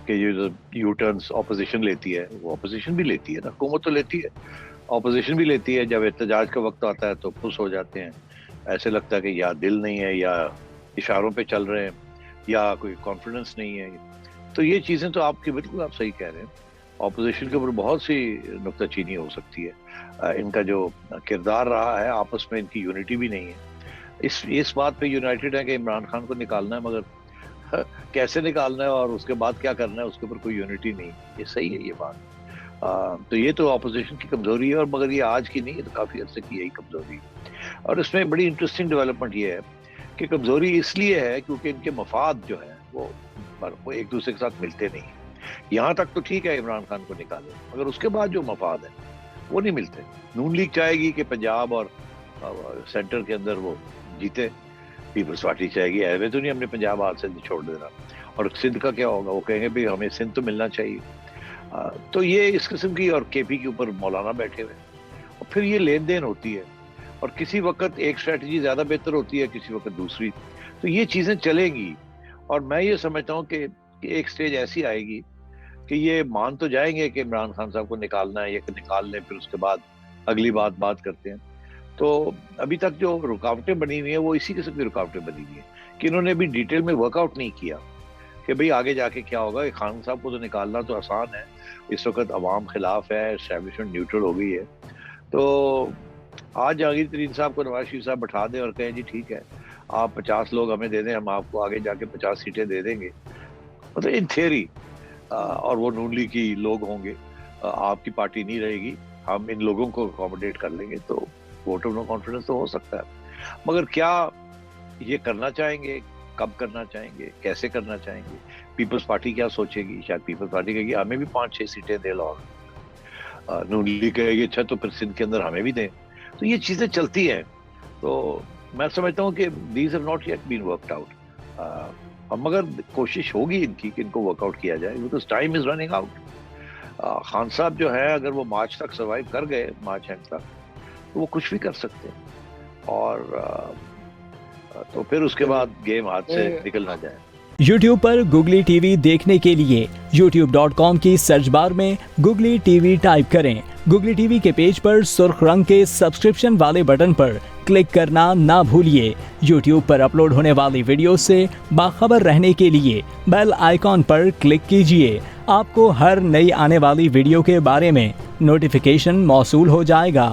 कि ये जो यू टर्न्स ऑपोजिशन लेती है, वो ऑपोजिशन भी लेती है ना, हुकूमत तो लेती है, ऑपोजिशन भी लेती है। जब एहतजाज का वक्त आता है तो खुश हो जाते हैं, ऐसे लगता है कि या दिल नहीं है या इशारों पे चल रहे हैं या कोई कॉन्फिडेंस नहीं है। तो ये चीज़ें तो आपकी बिल्कुल आप सही कह रहे हैं। ऑपोजिशन के ऊपर बहुत सी नुक्ताचीनी हो सकती है। इनका जो किरदार रहा है, आपस में इनकी यूनिटी भी नहीं है। इस बात पे यूनाइटेड है कि इमरान खान को निकालना है, मगर कैसे निकालना है और उसके बाद क्या करना है, उसके ऊपर कोई यूनिटी नहीं। ये सही है ये बात। तो ये तो ऑपोजिशन की कमजोरी है, और मगर ये आज की नहीं है, तो काफी अर्से की यही कमजोरी है। और इसमें बड़ी इंटरेस्टिंग डेवलपमेंट ये है कि कमजोरी इसलिए है क्योंकि इनके मफाद जो है वो एक दूसरे के साथ मिलते नहीं है। यहाँ तक तो ठीक है इमरान खान को निकाले, मगर उसके बाद जो मफाद है वो नहीं मिलते। नून लीग चाहेगी कि पंजाब और सेंटर के अंदर वो जीते, पीपल्स पार्टी चाहेगी ऐसे तो नहीं हमने पंजाब हाथ से छोड़ देना। और सिंध का क्या होगा, वो कहेंगे भाई हमें सिंध तो मिलना चाहिए। तो ये इस किस्म की, और केपी के ऊपर मौलाना बैठे हुए, और फिर ये लेन देन होती है, और किसी वक्त एक स्ट्रेटजी ज्यादा बेहतर होती है, किसी वक्त दूसरी। तो ये चीजें चलेंगी, और मैं ये समझता हूँ कि एक स्टेज ऐसी आएगी कि ये मान तो जाएंगे कि इमरान खान साहब को निकालना है, या निकाल लें, फिर उसके बाद अगली बात करते हैं। तो अभी तक जो रुकावटें बनी हुई हैं वो इसी किस्म की रुकावटें बनी हुई हैं कि इन्होंने अभी डिटेल में वर्कआउट नहीं किया कि भाई आगे जाके क्या होगा। खान साहब को तो निकालना तो आसान है, इस वक्त अवाम खिलाफ है, एस्टैब्लिशमेंट न्यूट्रल हो गई है। तो आज जहांगीर तरीन साहब को नवाज शरीफ साहब बैठा दें और कहें जी ठीक है, आप 50 लोग हमें दे दें, हम आपको आगे जाके 50 सीटें दे देंगे, मतलब इन थियरी, और वो नून लीग की लोग होंगे, आपकी पार्टी नहीं रहेगी, हम इन लोगों को अकोमोडेट कर लेंगे, तो वोट ऑफ नो कॉन्फिडेंस तो हो सकता है। मगर क्या ये करना चाहेंगे, कब करना चाहेंगे, कैसे करना चाहेंगे, पीपल्स पार्टी क्या सोचेगी? शायद पीपल्स पार्टी कहेगी हमें भी 5-6 सीटें दे लो, नून लीग कहेगी अच्छा तो फिर सिंध के अंदर हमें भी दें। तो ये चीजें चलती हैं। तो मैं समझता हूँ कि these have not yet been worked out, मगर कोशिश होगी इनकी कि इनको वर्कआउट किया जाए, because time is running out. Khan साहब जो है अगर वो मार्च तक सर्वाइव कर गए, मार्च एंड तक, तो वो कुछ भी कर सकते हैं, और तो फिर उसके बाद गेम हाथ से निकल ना जाए। YouTube पर Googly TV देखने के लिए youtube.com की सर्च बार में Googly TV टाइप करें। Googly TV के पेज पर सुर्ख रंग के सब्सक्रिप्शन वाले बटन पर क्लिक करना ना भूलिए। YouTube पर अपलोड होने वाली वीडियो से बाखबर रहने के लिए बेल आइकॉन पर क्लिक कीजिए। आपको हर नई आने वाली वीडियो के बारे में नोटिफिकेशन मौसूल हो जाएगा।